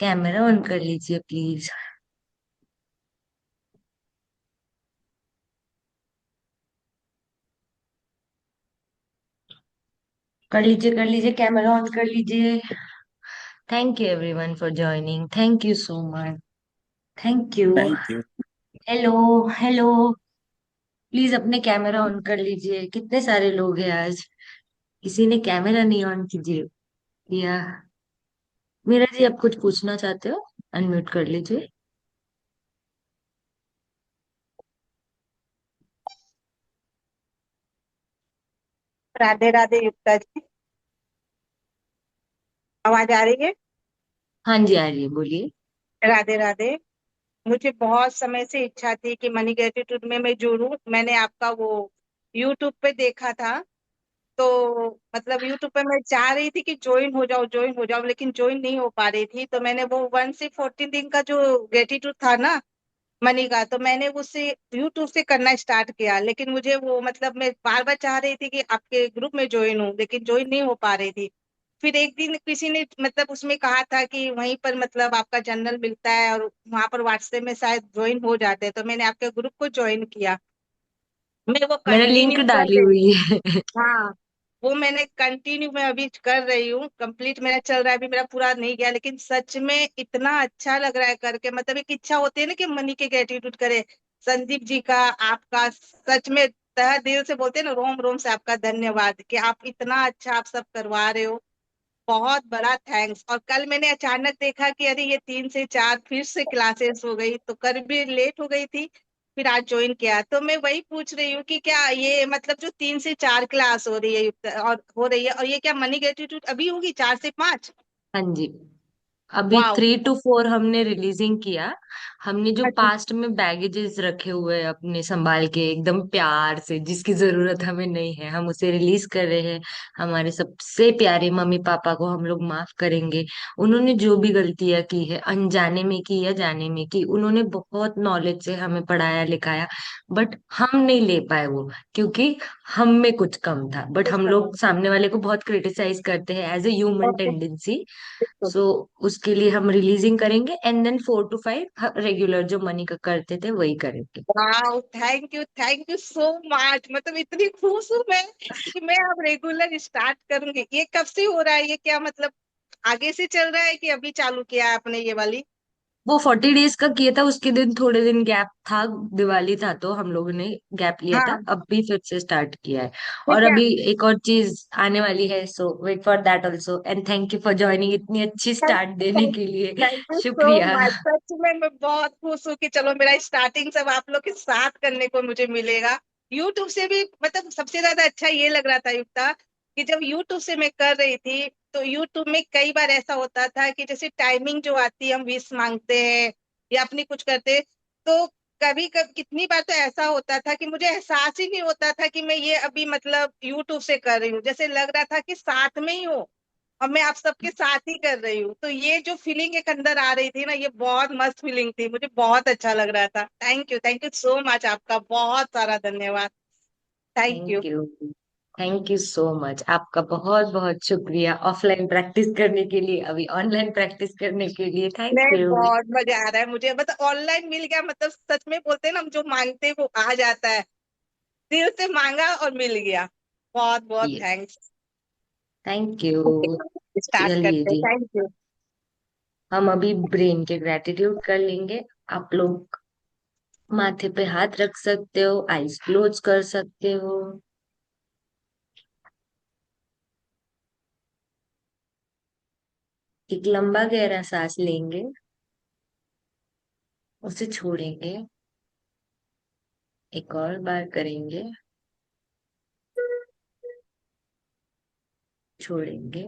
Camera on कर लीजिए please. कर लीजिए कैमरा ऑन कर लीजिए। Thank you everyone for joining, thank you so much. Thank you. Thank you. Hello. Hello. Please अपने कैमरा ऑन कर लीजिए, कितने सारे लोग हैं आज। किसी ने कैमरा नहीं ऑन कीजिए किया। मीरा जी, आप कुछ पूछना चाहते हो? अनम्यूट कर लीजिए। राधे राधे युक्ता जी। आवाज आ रही है? हाँ जी, आ रही है, बोलिए। राधे राधे। मुझे बहुत समय से इच्छा थी कि मनी ग्रेटिट्यूड में मैं जुड़ूं। मैंने आपका वो यूट्यूब पे देखा था। तो मतलब यूट्यूब पे मैं चाह रही थी कि ज्वाइन हो जाओ, लेकिन ज्वाइन नहीं हो पा रही थी। तो मैंने वो 1 से 14 दिन का जो ग्रेटिट्यूड था ना, मनी का, तो मैंने उससे यूट्यूब से करना स्टार्ट किया। लेकिन मुझे वो मतलब मैं बार बार चाह रही थी कि आपके ग्रुप में ज्वाइन हूँ, लेकिन ज्वाइन नहीं हो पा रही थी। फिर एक दिन किसी ने मतलब उसमें कहा था कि वहीं पर मतलब आपका जनरल मिलता है और वहां पर व्हाट्सएप में शायद ज्वाइन हो जाते हैं, तो मैंने आपके ग्रुप को ज्वाइन किया। मैं वो मैंने लिंक कंटिन्यू कर डाली रही हुई हूँ। है। हाँ, वो मैंने कंटिन्यू मैं अभी कर रही हूँ, कंप्लीट मेरा चल रहा है। अभी मेरा पूरा नहीं गया, लेकिन सच में इतना अच्छा लग रहा है करके। मतलब एक इच्छा होती है ना कि मनी के ग्रेटिट्यूड करे। संदीप जी का, आपका, सच में तहे दिल से बोलते हैं ना, रोम रोम से आपका धन्यवाद कि आप इतना अच्छा आप सब करवा रहे हो। बहुत बड़ा थैंक्स। और कल मैंने अचानक देखा कि अरे ये 3 से 4 फिर से क्लासेस हो गई, तो कल भी लेट हो गई थी। फिर आज ज्वाइन किया, तो मैं वही पूछ रही हूँ कि क्या ये मतलब जो 3 से 4 क्लास हो रही है और हो रही है, और ये क्या मनी ग्रेटिट्यूड अभी होगी 4 से 5? हाँ जी। अभी वाह। 3 to 4 हमने रिलीजिंग किया। हमने जो अच्छा। पास्ट में बैगेजेस रखे हुए हैं अपने संभाल के एकदम प्यार से, जिसकी जरूरत हमें नहीं है, हम उसे रिलीज कर रहे हैं। हमारे सबसे प्यारे मम्मी पापा को हम लोग माफ करेंगे। उन्होंने जो भी गलतियां की है, अनजाने में की या जाने में की, उन्होंने बहुत नॉलेज से हमें पढ़ाया लिखाया। बट हम नहीं ले पाए वो, क्योंकि हम में कुछ कम था। बट हम लोग सामने वाले को बहुत क्रिटिसाइज करते हैं as a human okay. Tendency. So उसके लिए हम रिलीजिंग करेंगे, एंड देन 4 to 5 रेगुलर जो मनी का करते थे वही करेंगे। वाह, थैंक यू सो मच। मतलब इतनी खुश हूँ मैं कि मैं अब रेगुलर स्टार्ट करूंगी। ये कब से हो रहा है? ये क्या मतलब आगे से चल रहा है कि अभी चालू किया है आपने ये वाली? वो 40 डेज का किया था, उसके दिन थोड़े दिन गैप था। दिवाली था तो हम लोगों ने गैप लिया था, हाँ। अब भी फिर से स्टार्ट किया है। ये और क्या? अभी एक और चीज आने वाली है, so wait for that also. And thank you for joining, इतनी अच्छी स्टार्ट देने के लिए थैंक यू सो शुक्रिया। मच। सच में मैं बहुत खुश हूँ कि चलो मेरा स्टार्टिंग सब आप लोग के साथ करने को मुझे मिलेगा। यूट्यूब से भी मतलब सबसे ज्यादा अच्छा ये लग रहा था युक्ता, कि जब यूट्यूब से मैं कर रही थी, तो यूट्यूब में कई बार ऐसा होता था कि जैसे टाइमिंग जो आती है, हम विश मांगते हैं या अपनी कुछ करते हैं, तो कभी कभी कितनी बार तो ऐसा होता था कि मुझे एहसास ही नहीं होता था कि मैं ये अभी मतलब यूट्यूब से कर रही हूँ। जैसे लग रहा था कि साथ में ही हो और मैं आप सबके साथ ही कर रही हूँ। तो ये जो फीलिंग एक अंदर आ रही थी ना, ये बहुत मस्त फीलिंग थी। मुझे बहुत अच्छा लग रहा था। Thank you so much. आपका बहुत सारा धन्यवाद। Thank you. Thank you. Thank you so much, आपका बहुत बहुत शुक्रिया ऑफलाइन प्रैक्टिस करने के लिए, अभी ऑनलाइन प्रैक्टिस करने के लिए। थैंक नहीं, यू। बहुत मजा आ रहा है मुझे। मतलब ऑनलाइन मिल गया, मतलब सच में बोलते हैं ना, हम जो मांगते हैं वो आ जाता है। दिल से मांगा और मिल गया। बहुत बहुत yes. Thanks. Thank you. Start चलिए करते हैं। जी, थैंक यू। हम अभी ब्रेन के ग्रेटिट्यूड कर लेंगे। आप लोग माथे पे हाथ रख सकते हो, आईज क्लोज कर सकते हो। एक लंबा गहरा सांस लेंगे, उसे छोड़ेंगे, एक और बार करेंगे, छोड़ेंगे।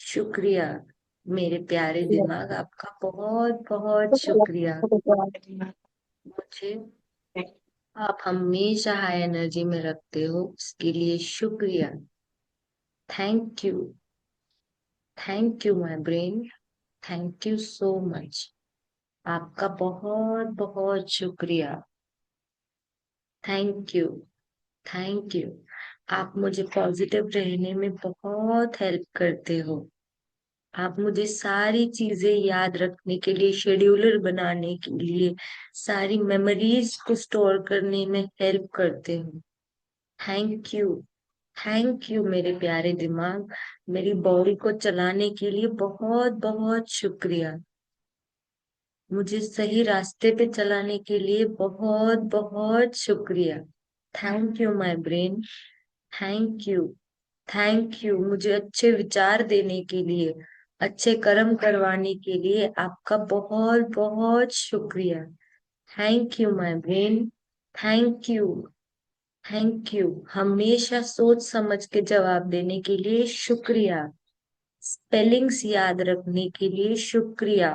शुक्रिया मेरे प्यारे दिमाग, आपका बहुत बहुत शुक्रिया। मुझे आप हमेशा हाई एनर्जी में रखते हो, उसके लिए शुक्रिया। Thank you. Thank you my brain. Thank you so much. आपका बहुत बहुत शुक्रिया। Thank you. Thank you. आप मुझे पॉजिटिव रहने में बहुत हेल्प करते हो। आप मुझे सारी चीजें याद रखने के लिए, शेड्यूलर बनाने के लिए, सारी मेमोरीज को स्टोर करने में हेल्प करते हो। Thank you. थैंक यू मेरे प्यारे दिमाग। मेरी बॉडी को चलाने के लिए बहुत बहुत शुक्रिया। मुझे सही रास्ते पे चलाने के लिए बहुत बहुत शुक्रिया। Thank you my brain. Thank you. Thank you मुझे अच्छे विचार देने के लिए, अच्छे कर्म करवाने के लिए आपका बहुत बहुत शुक्रिया। Thank you my brain. Thank you. Thank you हमेशा सोच समझ के जवाब देने के लिए शुक्रिया। स्पेलिंग्स याद रखने के लिए शुक्रिया।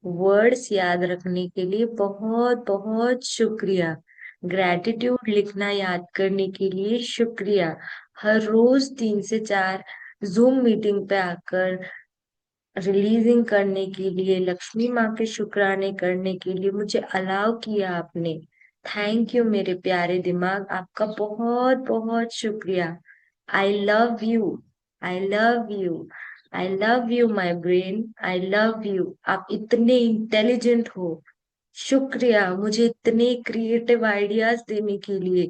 वर्ड्स याद रखने के लिए बहुत बहुत शुक्रिया। ग्रैटिट्यूड लिखना याद करने के लिए शुक्रिया। हर रोज 3 से 4 जूम मीटिंग पे आकर रिलीजिंग करने के लिए, लक्ष्मी माँ के शुक्राने करने के लिए मुझे अलाउ किया आपने। थैंक यू मेरे प्यारे दिमाग, आपका बहुत बहुत शुक्रिया। I love you. I love you. I love you my brain. I love you. आप इतने इंटेलिजेंट हो। शुक्रिया मुझे इतने क्रिएटिव आइडियाज देने के लिए।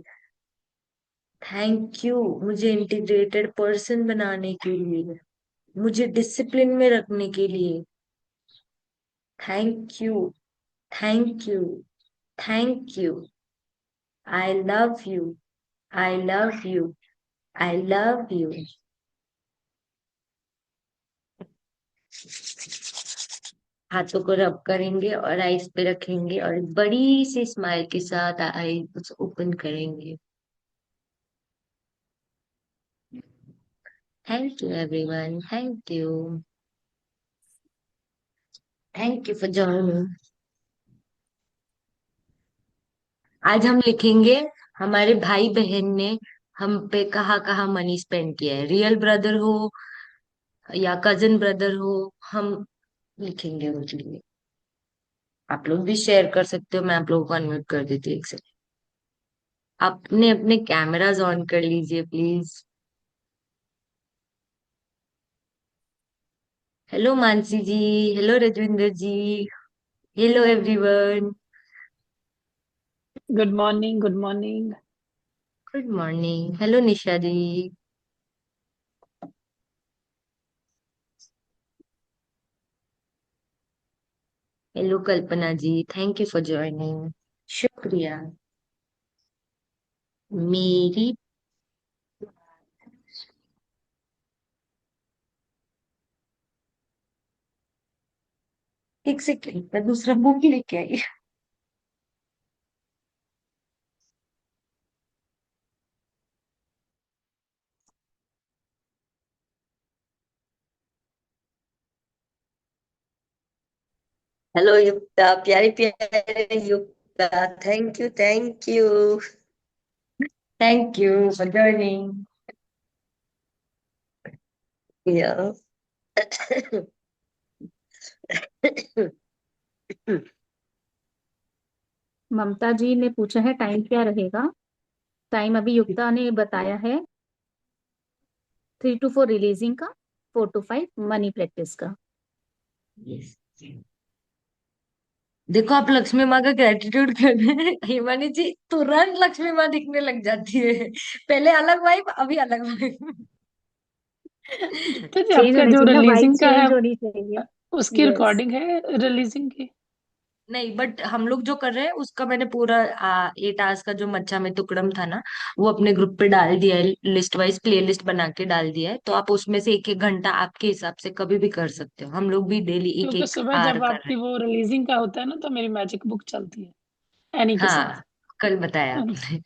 थैंक यू मुझे इंटीग्रेटेड पर्सन बनाने के लिए, मुझे डिसिप्लिन में रखने के लिए। Thank you. Thank you. Thank you. I love you. I love you. I love you. हाथों को रब करेंगे और आईज पे रखेंगे और बड़ी सी स्माइल के साथ आईज ओपन करेंगे। Thank you everyone. Thank you. Thank you for joining. आज हम लिखेंगे हमारे भाई बहन ने हम पे कहाँ कहाँ मनी स्पेंड किया है। रियल ब्रदर हो या कजिन ब्रदर हो, हम लिखेंगे उनके लिए। आप लोग भी शेयर कर सकते हो, मैं आप लोगों को अनम्यूट कर देती हूँ एक सेकंड। अपने अपने कैमराज ऑन कर लीजिए please. Hello Mansi ji. Hello Rajvinder ji. Hello everyone. Good morning, good morning. Good morning. Hello Nisha ji. Hello Kalpana ji, thank you for joining. शुक्रिया। मेरी एक सेकंड, मैं दूसरा बुक लेके आई। हेलो युक्ता, प्यारे प्यारे Yukta. Thank you. Thank you. Thank you for joining. या ममता जी ने पूछा है टाइम क्या रहेगा। टाइम अभी युक्ता ने बताया है, 3 to 4 रिलीजिंग का, 4 to 5 मनी प्रैक्टिस का। देखो आप लक्ष्मी माँ का ग्रेटिट्यूड कर रहे हैं, हिमानी जी तुरंत लक्ष्मी माँ दिखने लग जाती है। पहले अलग वाइब, अभी अलग वाइब। तो जी चेंज आपका होनी जो चाहिए ना, वाइब रिलीजिंग का है चेंज होनी चाहिए। उसकी यस। रिकॉर्डिंग है रिलीजिंग की? नहीं, बट हम लोग जो कर रहे हैं उसका मैंने पूरा ये टास्क का जो मच्छा में तुकड़म था ना, वो अपने ग्रुप पे डाल दिया है। लिस्ट वाइज प्ले लिस्ट बना के डाल दिया है, तो आप उसमें से एक एक घंटा आपके हिसाब से कभी भी कर सकते हो। हम लोग भी डेली एक क्योंकि एक सुबह आवर जब कर रहे आपकी वो रिलीजिंग का होता है ना तो मेरी मैजिक बुक चलती है एनी हैं। के साथ। हाँ, कल बताया हाँ जी। आपने।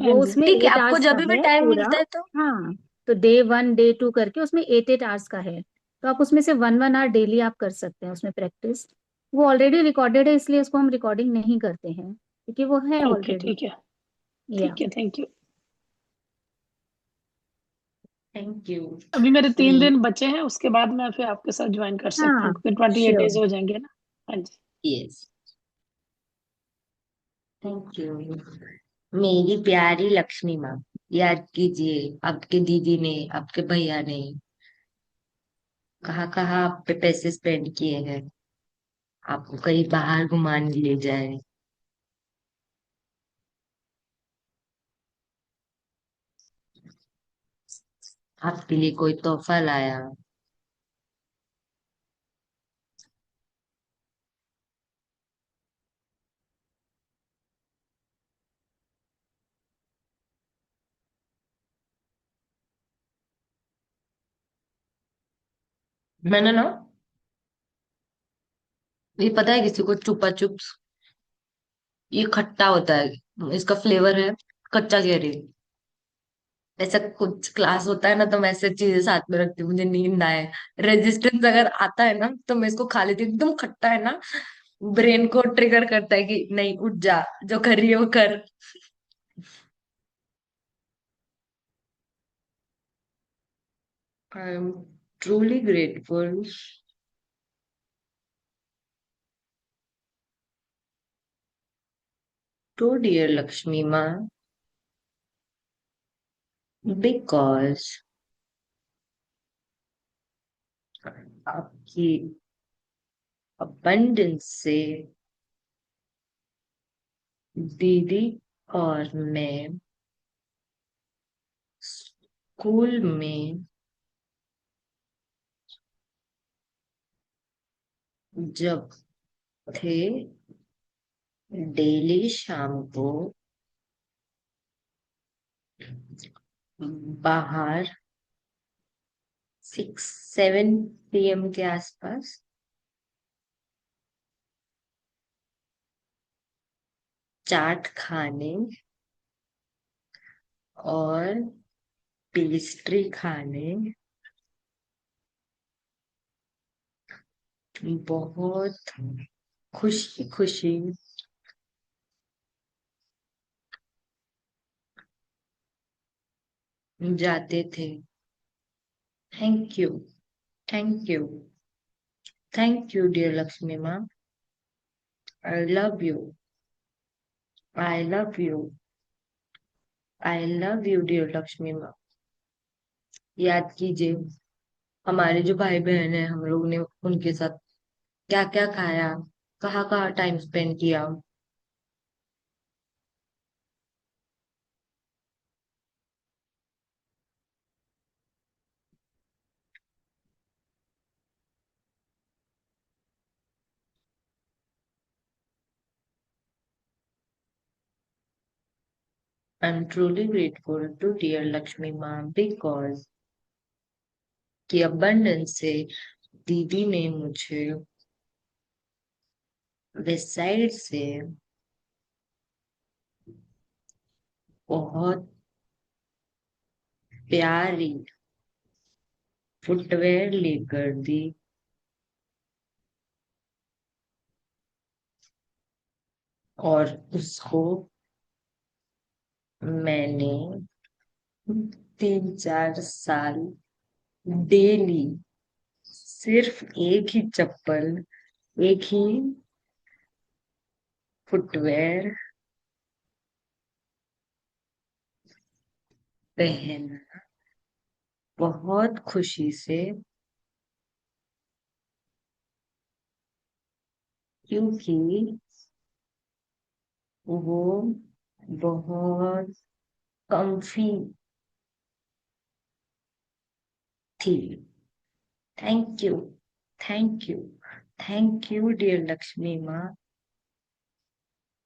हाँ वो जी। उसमें ठीक है, 8 आपको आवर्स का जब भी है टाइम पूरा। मिलता है तो। हाँ, तो Day 1 Day 2 करके उसमें 8 8 आवर्स का है। तो आप उसमें से 1 1 आवर डेली आप कर सकते हैं उसमें प्रैक्टिस। वो ऑलरेडी रिकॉर्डेड है, इसलिए उसको हम रिकॉर्डिंग नहीं करते हैं, क्योंकि वो है ओके ऑलरेडी। ठीक है। या ठीक है, थैंक यू। Thank you. अभी मेरे मी 3 दिन बचे हैं, उसके बाद मैं फिर आपके साथ ज्वाइन कर सकती हाँ, हूँ, फिर 28 डेज श्योर। हो जाएंगे ना। हाँ जी। यस। थैंक यू मेरी प्यारी लक्ष्मी माँ। याद कीजिए, आपके दीदी ने, आपके भैया ने, कहाँ कहाँ आप पे पैसे स्पेंड किए हैं, आपको कहीं बाहर घुमाने ले जाए, आपके लिए कोई तोहफा लाया। मैंने ना, ये पता है किसी को, चुपा चुप्स, ये खट्टा होता है, इसका फ्लेवर है कच्चा केरी। ऐसा कुछ क्लास होता है ना, तो मैं ऐसे चीजें साथ में रखती हूँ, मुझे नींद ना आए। रेजिस्टेंस अगर आता है ना तो मैं इसको खा लेती हूँ, एकदम खट्टा है ना, ब्रेन को ट्रिगर करता है कि नहीं उठ जा, जो कर रही है वो कर। I am truly grateful to dear Lakshmi माँ, बिकॉज आपकी abundance से दीदी और मैं स्कूल में जब थे, डेली शाम को बाहर 6-7 PM के आसपास चाट खाने और पेस्ट्री खाने बहुत खुशी खुशी जाते थे। Thank you, thank you, thank you dear Lakshmi माँ। I love you, I love you, I love you dear Lakshmi माँ। याद कीजिए, हमारे जो भाई बहन है, हम लोग ने उनके साथ क्या क्या खाया, कहाँ कहाँ टाइम स्पेंड किया। I am truly grateful to dear Lakshmi माँ, बिकॉज की abundance से दीदी ने मुझे वेस्ट साइड से बहुत प्यारी फुटवेयर लेकर दी, और उसको मैंने 3-4 साल डेली सिर्फ एक ही चप्पल, एक ही फुटवेयर पहना, बहुत खुशी से, क्योंकि वो बहुत कंफी थी। Thank you, thank you, thank you dear Lakshmi माँ।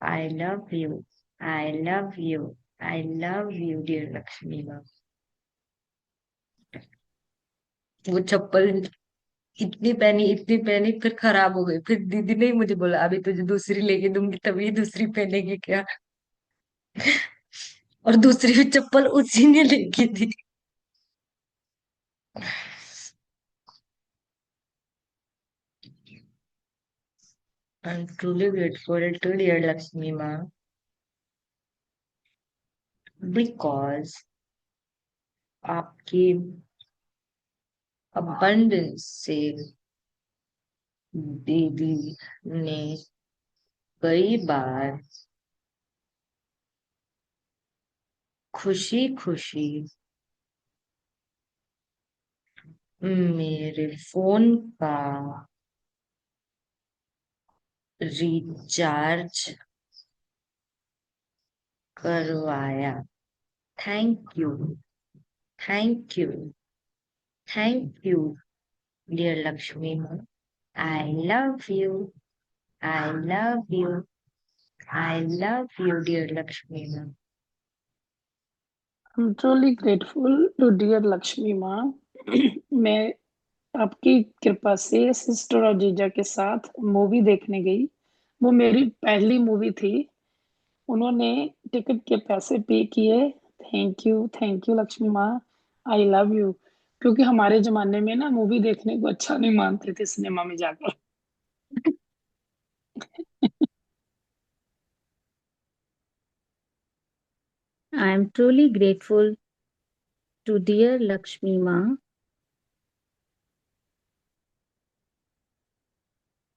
I love you, I love you, I love you dear Lakshmi माँ। वो चप्पल इतनी पहनी, फिर खराब हो गई, फिर दीदी ने ही मुझे बोला अभी तुझे दूसरी लेके दूंगी, तभी दूसरी पहनेगी क्या। और दूसरी भी चप्पल उसी ने लेके दी। I am truly grateful to dear Lakshmi माँ, बिकॉज आपकी abundance से दीदी ने कई बार खुशी खुशी मेरे फोन का रिचार्ज करवाया। Thank you, thank you, thank you dear Lakshmi माँ। I love you, I love you, I love you dear Lakshmi माँ। I am truly grateful to dear Lakshmi माँ। मैं आपकी कृपा से सिस्टर और जीजा के साथ मूवी देखने गई। वो मेरी पहली मूवी थी। उन्होंने टिकट के पैसे पे किए। थैंक यू लक्ष्मी माँ। I love you. क्योंकि हमारे जमाने में ना मूवी देखने को अच्छा नहीं मानते थे सिनेमा में जाकर। I am truly grateful to dear Lakshmi Ma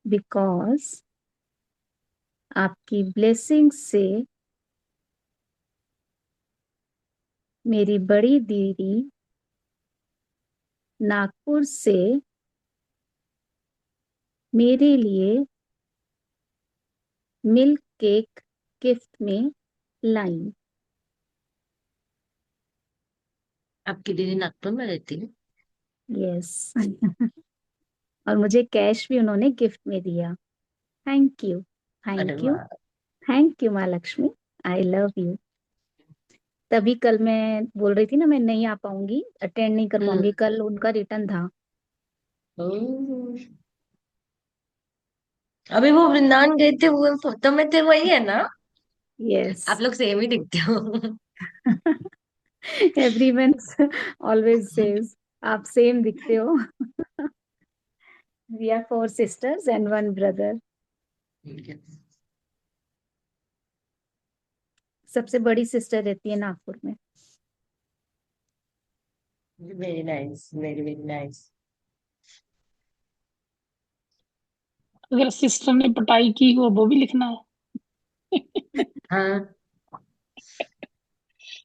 because आपकी ब्लेसिंग से मेरी बड़ी दीदी नागपुर से मेरे लिए मिल्क केक गिफ्ट में लाई। आपकी दीदी नागपुर में रहती है? यस। और मुझे कैश भी उन्होंने गिफ्ट में दिया। थैंक यू, अरे थैंक यू, वाह। थैंक यू माँ लक्ष्मी। I love you. तभी कल मैं बोल रही थी ना मैं नहीं आ पाऊंगी, अटेंड नहीं कर हम्म। पाऊंगी, कल उनका रिटर्न था। ओह। अभी वो वृंदावन गए थे, वो फोटो में थे, वही है ना? यस। आप लोग सेम ही दिखते हो। एवरीवन ऑलवेज सेज आप सेम दिखते हो। We are four sisters and one brother. सबसे बड़ी सिस्टर रहती है नागपुर में। Very nice, very very nice. अगर सिस्टर ने पटाई की हो वो भी लिखना है। हाँ।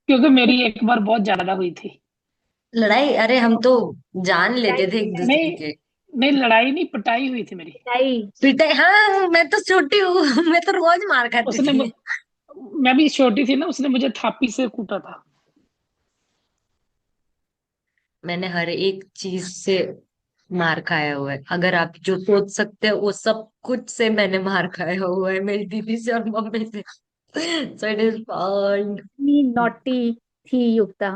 क्योंकि मेरी एक बार बहुत ज्यादा हुई थी। लड़ाई? अरे हम तो जान लेते थे एक दूसरे नहीं, के। नहीं लड़ाई नहीं, पिटाई हुई थी मेरी। पिटाई। पिटाई? हाँ, मैं तो छोटी हूँ। मैं तो रोज मार खाती उसने थी। मैं भी छोटी थी ना, उसने मुझे थापी से कूटा था। मैंने हर एक चीज से मार खाया हुआ है, अगर आप जो सोच सकते हो वो सब कुछ से मैंने मार खाया हुआ है, मेरी दीदी से और मम्मी से। So it is fine. इतनी नॉटी थी युक्ता।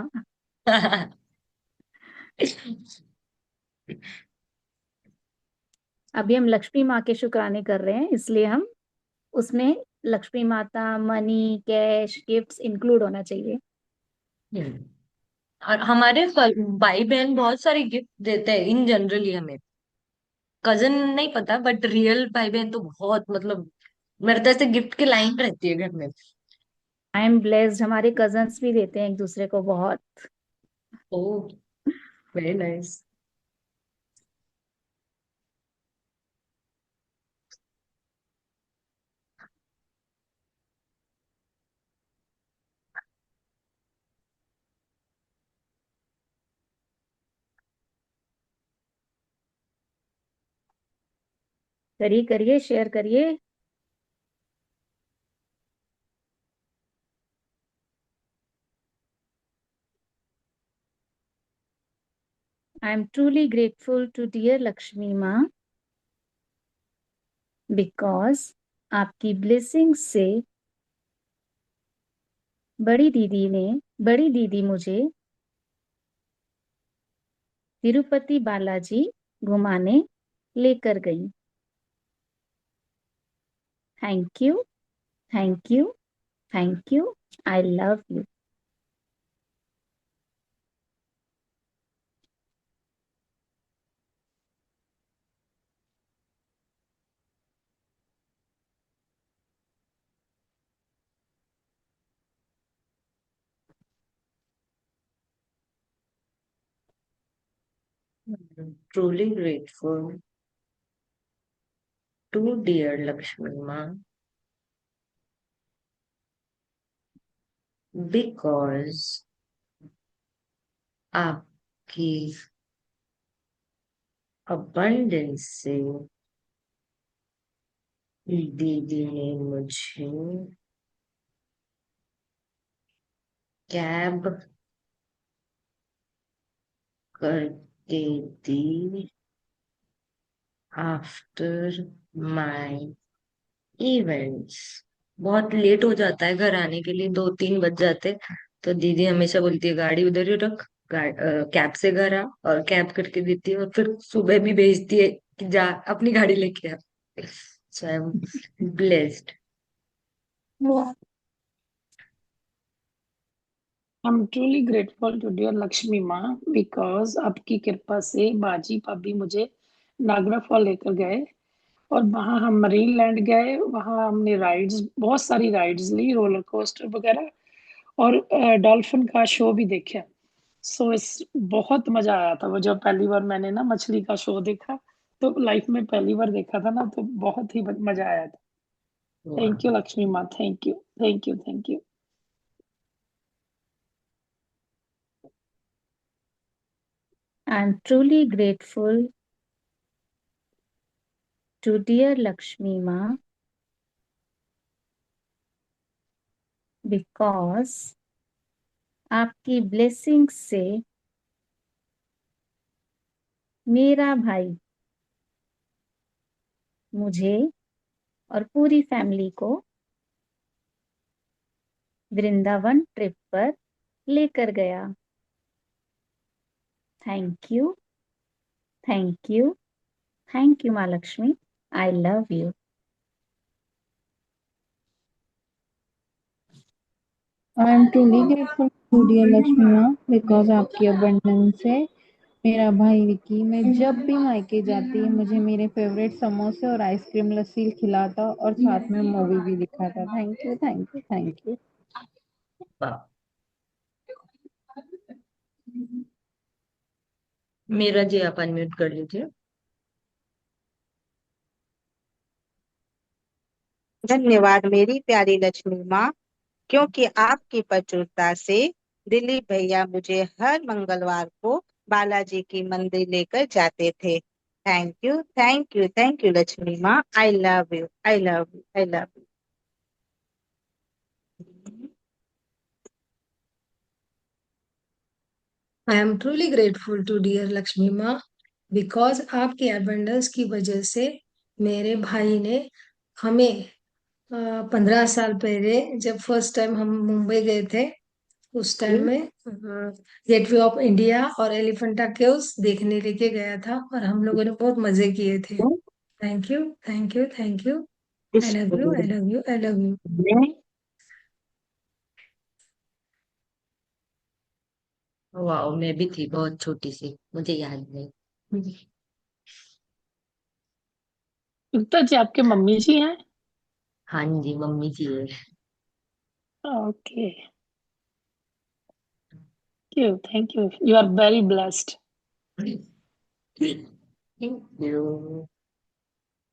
अभी हम लक्ष्मी माँ के शुक्राने कर रहे हैं, इसलिए हम उसमें लक्ष्मी माता, मनी, कैश, गिफ्ट्स इंक्लूड होना चाहिए। और हमारे भाई बहन बहुत सारे गिफ्ट देते हैं इन जनरली हमें। कजन नहीं पता, बट रियल भाई बहन तो बहुत, मतलब मेरे तो ऐसे गिफ्ट की लाइन रहती है घर में। आई एम ब्लेस्ड, हमारे कजन्स भी देते हैं एक दूसरे को बहुत। Oh, very nice. करिए करिए, शेयर करिए। I am truly grateful to dear Lakshmi माँ बिकॉज आपकी ब्लेसिंग से बड़ी दीदी मुझे तिरुपति बालाजी घुमाने लेकर गई। Thank you, thank you, thank you. I love you. Truly grateful to dear Lakshmi माँ बिकॉज आपकी अबंडेंस से दीदी ने मुझे कैब करके दी आफ्टर माय इवेंट्स। बहुत लेट हो जाता है घर आने के लिए, 2-3 बज जाते। तो दीदी हमेशा बोलती है गाड़ी उधर ही रख, कैब से घर आ, और कैब करके देती है, और फिर सुबह भी भेजती है कि जा अपनी गाड़ी लेके आ। So I am blessed. I'm truly grateful to dear Lakshmi माँ बिकॉज आपकी कृपा से बाजी भाभी मुझे नागरा फॉल लेकर गए और वहाँ हम मरीन लैंड गए। वहाँ हमने राइड्स, बहुत सारी राइड्स ली, रोलर कोस्टर वगैरह, और डॉल्फिन का शो भी देखा। सो इस बहुत मजा आया था। वो जब पहली बार मैंने ना मछली का शो देखा, तो लाइफ में पहली बार देखा था ना, तो बहुत ही मजा आया था। थैंक यू लक्ष्मी माँ, thank you, thank you, thank you. I'm truly grateful to dear Lakshmi Ma because आपकी ब्लेसिंग से मेरा भाई मुझे और पूरी फैमिली को वृंदावन ट्रिप पर लेकर गया। Thank you, thank you, thank you माँ Lakshmi. I love you. I am truly grateful to dear Lakshmi माँ बिकॉज आपकी अबंडेंस से मेरा भाई विकी, मैं जब भी मायके जाती मुझे मेरे फेवरेट समोसे और आइसक्रीम लस्सी खिलाता और साथ में मूवी भी दिखाता। Thank you, thank you, thank you. मेरा जी आप अनम्यूट कर लीजिए। धन्यवाद मेरी प्यारी लक्ष्मी माँ, क्योंकि आपकी प्रचुरता से दिलीप भैया मुझे हर मंगलवार को बालाजी की मंदिर लेकर जाते थे। Thank you, thank you, thank you Lakshmi माँ। I love you, I love you, I love you. I am truly grateful to dear Lakshmi माँ बिकॉज आपके अबंडेंस की वजह से मेरे भाई ने हमें 15 साल पहले जब फर्स्ट टाइम हम मुंबई गए थे, उस टाइम में गेटवे ऑफ इंडिया और एलिफेंटा केव्स देखने लेके गया था, और हम लोगों ने बहुत मजे किए थे। Thank you, thank you, thank you. I love you, I love you, I love you. वाह, मैं भी थी बहुत छोटी सी, मुझे याद नहीं। युक्ता जी आपके मम्मी जी हैं? हाँ जी, मम्मी जी है। Okay, thank you, you are very blessed. Thank you.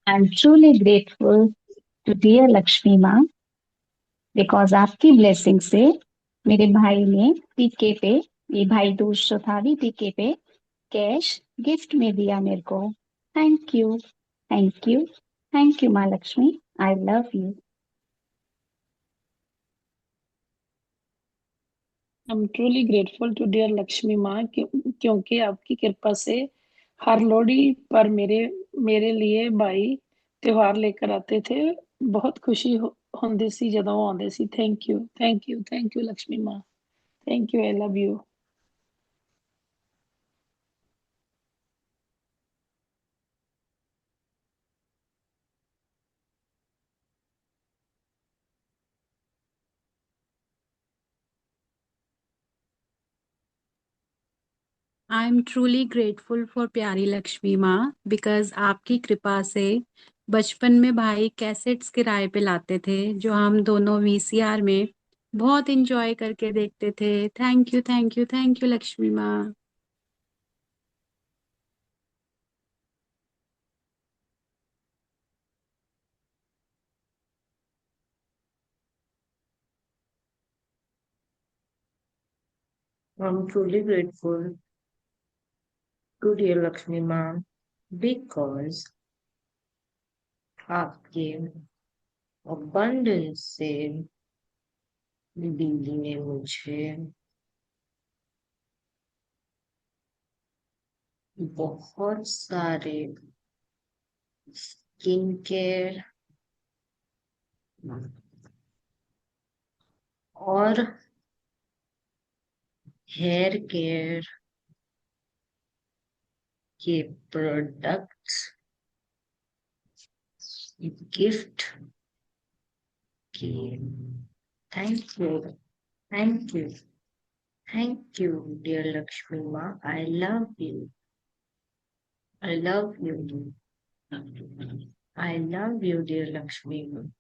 I am truly grateful to dear Lakshmi माँ बिकॉज आपकी ब्लेसिंग से मेरे भाई ने पीके पे, ये भाई दूज जो था भी पीके पे कैश गिफ्ट में दिया मेरे को। Thank you, thank you, thank you माँ Lakshmi. I love you. I am truly grateful to dear Lakshmi माँ क्योंकि आपकी कृपा से हर लोहड़ी पर मेरे लिए भाई त्योहार लेकर आते थे। बहुत खुशी ਹੁੰਦੀ ਸੀ ਜਦੋਂ ਉਹ ਆਉਂਦੇ ਸੀ। Thank you, thank you, thank you Lakshmi माँ, thank you, I love you. I am truly grateful for प्यारी लक्ष्मी माँ बिकॉज आपकी कृपा से बचपन में भाई कैसेट्स किराए पे लाते थे जो हम दोनों वीसीआर में बहुत इंजॉय करके देखते थे। Thank you, thank you, thank you Lakshmi माँ। I am truly grateful to dear Lakshmi ma'am because आपके अबंडेंस से दीदी ने मुझे बहुत सारे स्किन केयर और हेयर केयर के प्रोडक्ट्स गिफ्ट किए। Thank you, thank you, thank you dear Lakshmi माँ। I love you, I love you, I love you dear Lakshmi माँ।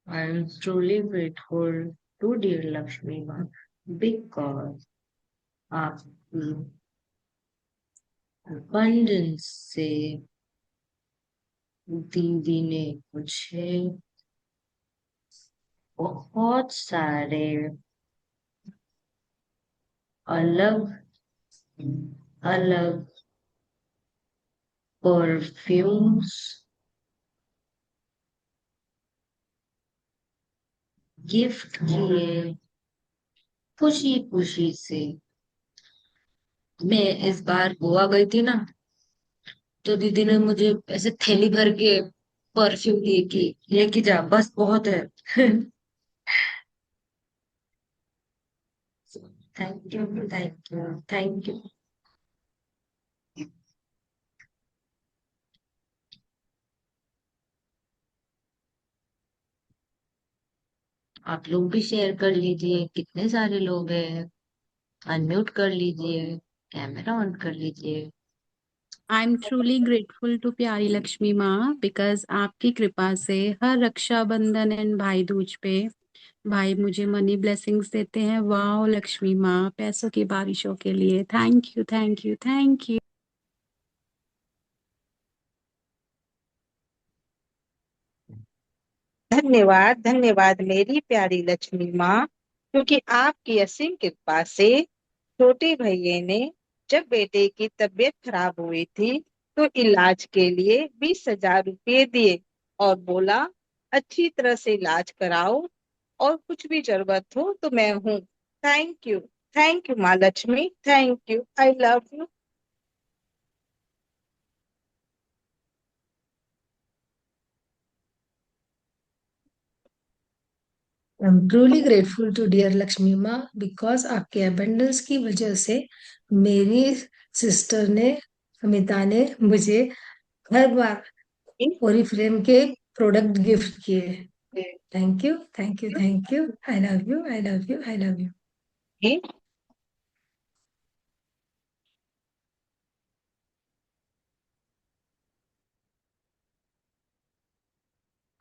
I am truly grateful to dear Lakshmi Ma because आपकी abundance से दीदी ने मुझे बहुत सारे अलग अलग परफ्यूम्स गिफ्ट किए खुशी खुशी से। मैं इस बार गोवा गई थी ना, तो दीदी ने मुझे ऐसे थैली भर के परफ्यूम दिए कि लेके जा, बस बहुत है। Thank you, thank you, thank you. आप लोग भी शेयर कर लीजिए, कितने सारे लोग हैं। अनम्यूट कर लीजिए, कैमरा ऑन कर लीजिए। I am truly grateful to प्यारी लक्ष्मी माँ बिकॉज आपकी कृपा से हर रक्षाबंधन एंड भाई दूज पे भाई मुझे मनी ब्लेसिंग्स देते हैं। वाह लक्ष्मी माँ, पैसों की बारिशों के लिए thank you, thank you, thank you. धन्यवाद, धन्यवाद मेरी प्यारी लक्ष्मी माँ, क्योंकि आपकी असीम कृपा से छोटे भैया ने जब बेटे की तबीयत खराब हुई थी तो इलाज के लिए 20,000 रुपये दिए और बोला अच्छी तरह से इलाज कराओ और कुछ भी जरूरत हो तो मैं हूँ। थैंक यू माँ Lakshmi, thank you, I love you. I am truly grateful to dear Lakshmi माँ बिकॉज आपके अबंडेंस की वजह से मेरी सिस्टर ने, अमिता ने मुझे हर बार ओरिफ्लेम के प्रोडक्ट गिफ्ट किए। Thank you, thank you, thank you. I love you, I love you, I love you.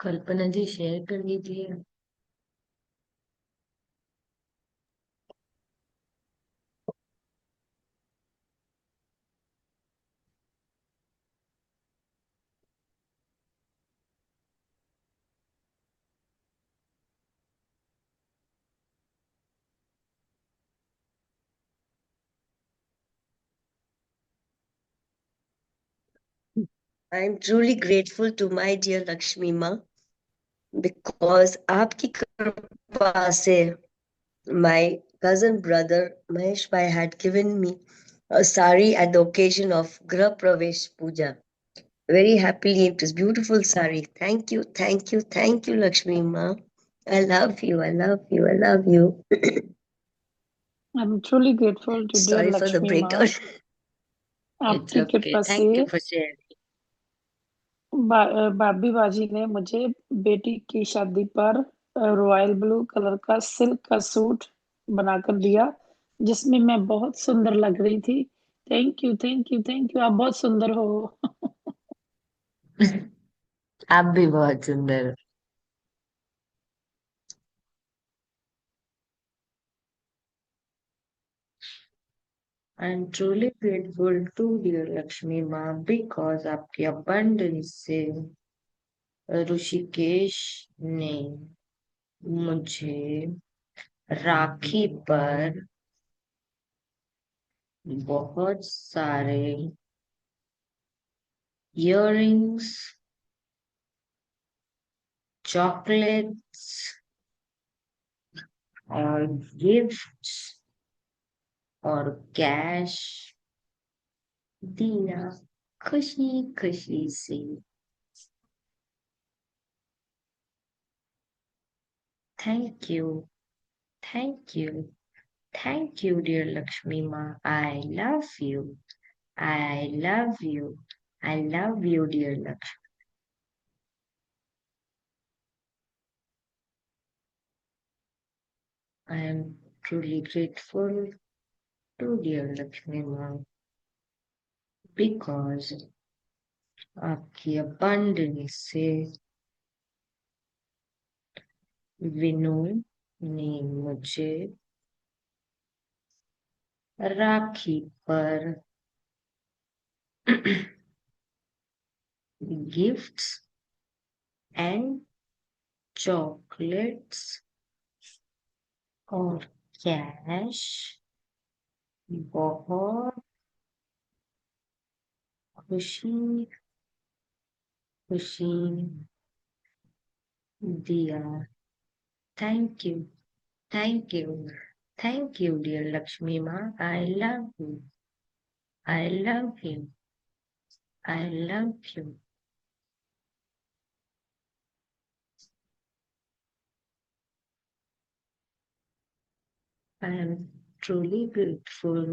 Kalpana ji share कर लीजिए। I am truly grateful to my dear Lakshmi Ma because आपकी कृपा से my cousin brother Mahesh Bhai had given me a sari at the occasion of Grah Pravesh Puja. Very happily, it was beautiful sari. Thank you, thank you, thank you, Lakshmi Ma. I love you, I love you, I love you. I'm truly grateful to dear Sorry for the Lakshmi माँ, breakdown. It's आपकी okay, कृपा से thank you for sharing. बाबी बाजी ने मुझे बेटी की शादी पर रॉयल ब्लू कलर का सिल्क का सूट बनाकर दिया, जिसमें मैं बहुत सुंदर लग रही थी। Thank you, thank you, thank you. आप बहुत सुंदर हो। आप भी बहुत सुंदर हो। I am truly grateful to dear Lakshmi माँ बिकॉज आपके अबंडेंस से ऋषिकेश ने मुझे राखी पर बहुत सारे इयररिंग्स, चॉकलेट्स और गिफ्ट्स और कैश दिया खुशी खुशी से। Thank you, thank you, thank you dear Lakshmi माँ। I love you, I love you, I love you dear Lakshmi. I am truly grateful to dear Lakshmi Mom because आपकी abundance से विनू ने मुझे राखी पर गिफ्ट्स एंड चॉकलेट्स और कैश बहुत खुशी खुशी दिया। Thank you, thank you, thank you dear Lakshmi माँ। I love you, I love you, I love you. I am truly grateful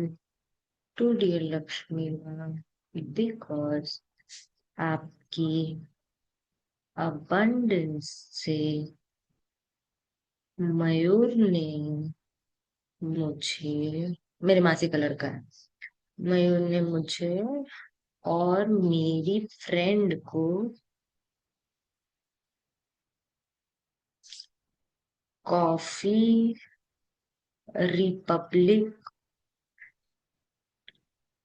to dear Lakshmi Ma'am because आपकी abundance से मयूर ने मुझे, मेरे मासी का लड़का है, मयूर ने मुझे और मेरी फ्रेंड को कॉफी रिपब्लिक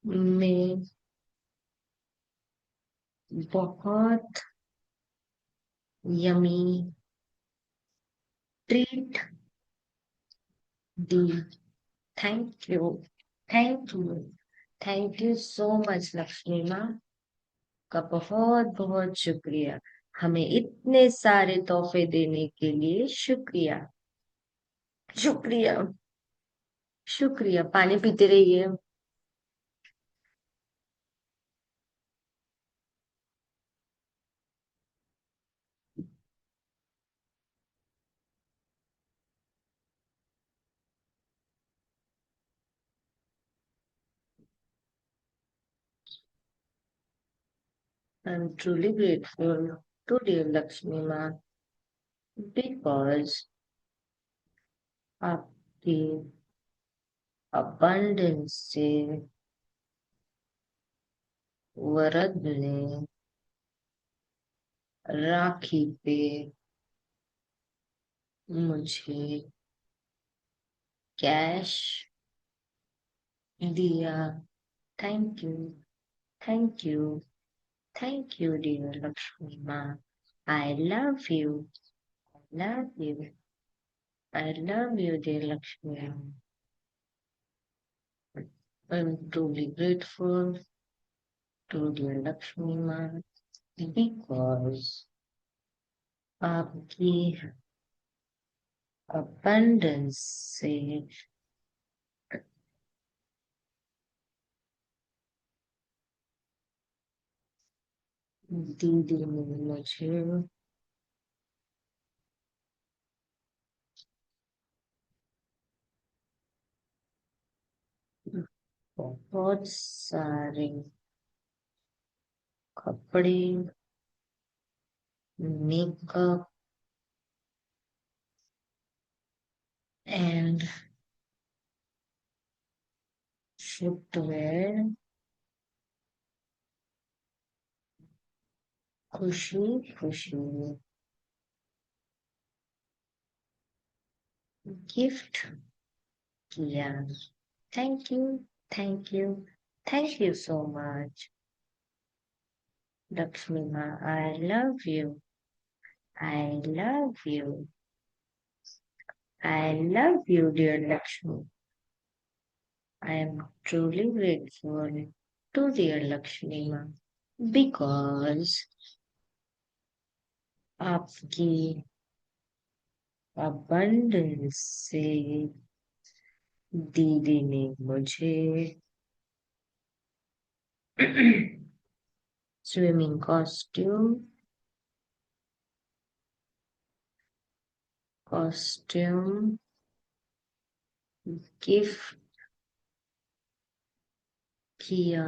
में बहुत yummy treat the. Thank you, thank you, thank you so much Lakshmi माँ का बहुत बहुत शुक्रिया। हमें इतने सारे तोहफे देने के लिए शुक्रिया, शुक्रिया, शुक्रिया। पानी पीते रहिए। I am truly grateful to dear Lakshmi माँ बिकॉज आपकी abundance से वरद ने राखी पे मुझे कैश दिया। Thank you, thank you, thank you dear Lakshmi माँ। I love you, love you, I love you dear Lakshmi. I'm truly grateful to dear Lakshmi माँ because आपकी abundance से दीदी ने मुझे बहुत सारे कपड़े, मेकअप एंड फुटवेयर खुशी खुशी गिफ्ट किया। Thank you, thank you, thank you so much Lakshmi माँ। I love you, I love you. I love you, dear Lakshmi. I am truly grateful to dear Lakshmi Ma because आपकी abundance से दीदी ने मुझे swimming costume gift किया.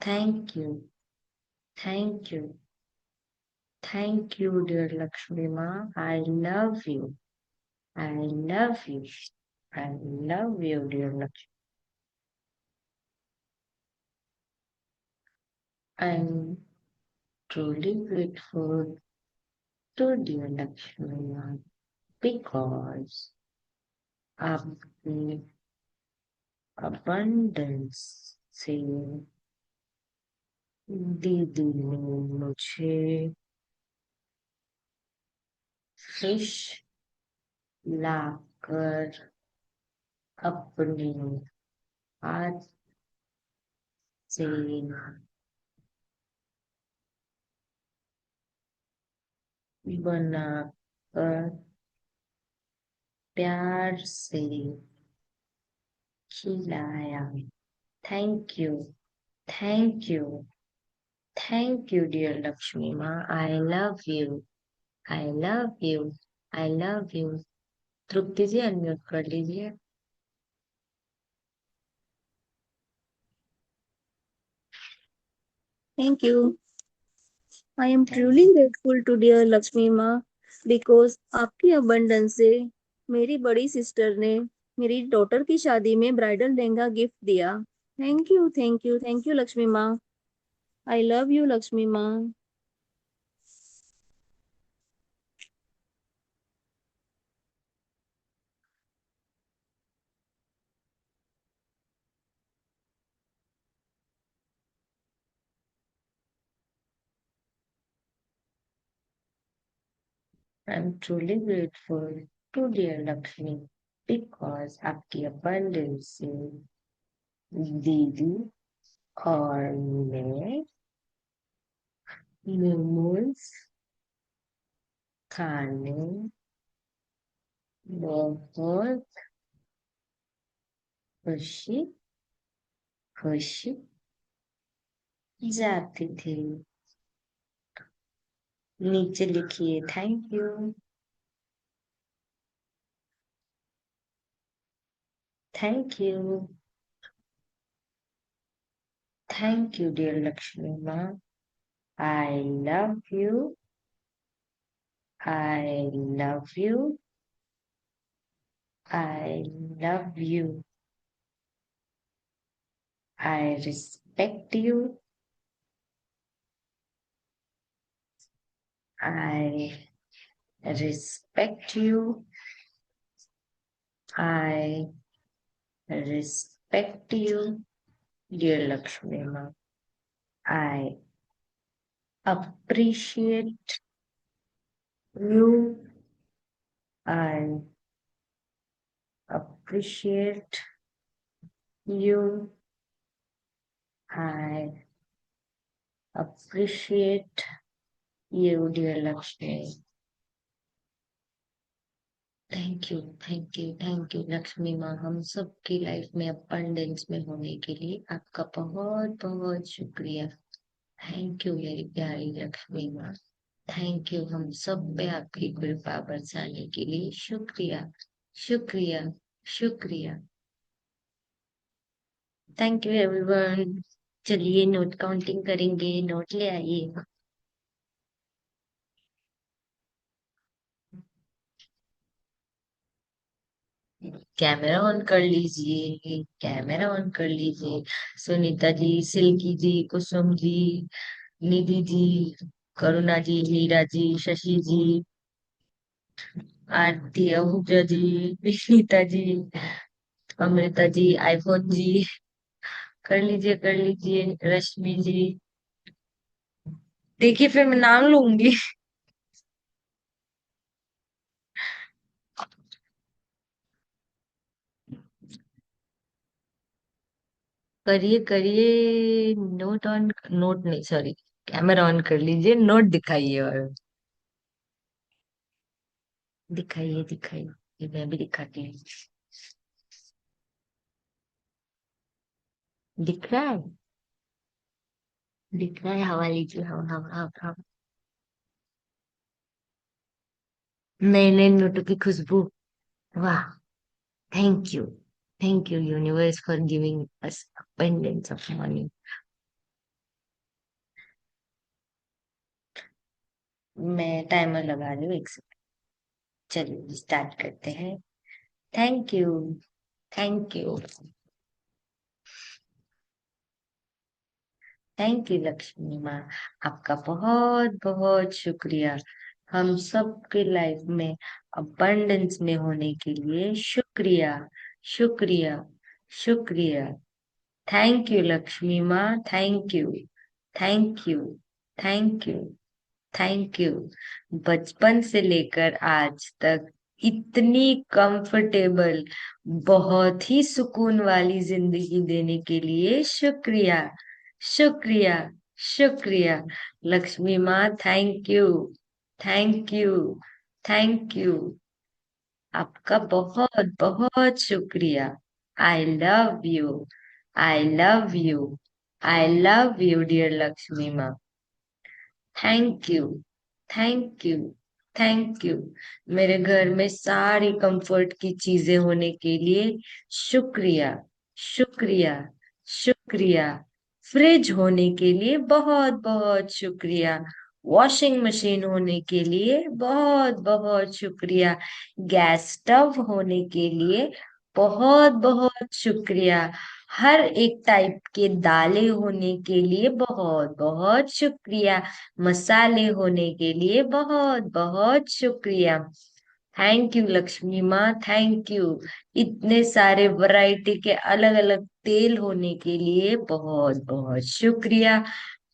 Thank you, thank you, thank you dear Lakshmi माँ. I love you, I love you, I love you dear Lakshmi. I am truly grateful to dear Lakshmi Ma because आपकी abundance से दीदी ने मुझे फिश लाकर अपने हाथ से बनाकर प्यार से खिलाया. Thank you, thank you, thank you dear Lakshmi माँ. I love you, I love you, I love you. Tripti ji unmute कर लीजिए. Thank you. I am truly grateful to dear Lakshmi माँ because आपकी abundance से मेरी बड़ी सिस्टर ने मेरी डॉटर की शादी में ब्राइडल लहंगा गिफ्ट दिया. Thank you, thank you, thank you Lakshmi माँ. आई लव यू लक्ष्मी माँ. I am truly grateful to dear Lakshmi because आपकी abundance से दीदी और मैं मोमोज खाने बहुत खुशी खुशी जाती थी. नीचे लिखिए thank you, thank you, thank you dear Lakshmi माँ. I love you, I love you, I love you. I respect you. I respect you. I respect you, dear Lakshmi Ma. I appreciate you. I appreciate you. I appreciate you, dear Lakshmi. Thank you, thank you, thank you Lakshmi माँ. हम सबकी life में abundance में होने के लिए आपका बहुत बहुत शुक्रिया. थैंक यू मेरी प्यारी लक्ष्मी माँ. थैंक यू हम सब पे आपकी कृपा बरसाने के लिए. शुक्रिया, शुक्रिया, शुक्रिया. Thank you everyone. चलिए नोट काउंटिंग करेंगे. नोट ले आइए. कैमरा ऑन कर लीजिए, कैमरा ऑन कर लीजिए. सुनीता जी, सिल्की जी, कुसुम जी, निधि जी, करुणा जी, मीरा जी, शशि जी, आरती आहूजा जी, विनीता जी, अमृता जी, आईफोन जी. कर लीजिए, कर लीजिए. रश्मि जी. देखिए फिर मैं नाम लूंगी. करिए करिए, नोट ऑन, नोट नहीं सॉरी, कैमरा ऑन कर लीजिए, नोट दिखाइए और दिखाइए दिखाइए, ये मैं भी दिखाती हूँ। दिख रहा है? दिख रहा है? हवा लीजिए, हवा हवा हवा हवा। नए नए नोटों की खुशबू। वाह। Thank you, thank you universe for giving us abundance of money. मैं टाइमर लगा रही हूँ, एक सेकंड। चलिए स्टार्ट करते हैं। Thank you, thank you, thank you Lakshmi माँ। आपका बहुत बहुत शुक्रिया, हम सबके लाइफ में अबंडेंस में होने के लिए शुक्रिया, शुक्रिया, शुक्रिया। थैंक यू लक्ष्मी माँ, thank you, thank you, thank you, thank you. बचपन से लेकर आज तक इतनी कंफर्टेबल, बहुत ही सुकून वाली जिंदगी देने के लिए शुक्रिया, शुक्रिया, शुक्रिया। लक्ष्मी माँ thank you, thank you, thank you. आपका बहुत बहुत शुक्रिया। I love you, I love you, I love you dear Lakshmi माँ। Thank you, thank you, thank you. मेरे घर में सारी कंफर्ट की चीजें होने के लिए शुक्रिया, शुक्रिया, शुक्रिया। फ्रिज होने के लिए बहुत बहुत शुक्रिया, वॉशिंग मशीन होने के लिए बहुत बहुत शुक्रिया, गैस स्टव होने के लिए बहुत बहुत शुक्रिया, हर एक टाइप के दालें होने के लिए बहुत बहुत शुक्रिया, मसाले होने के लिए बहुत बहुत शुक्रिया। थैंक यू लक्ष्मी माँ, थैंक यू। इतने सारे वैरायटी के अलग अलग तेल होने के लिए बहुत बहुत शुक्रिया,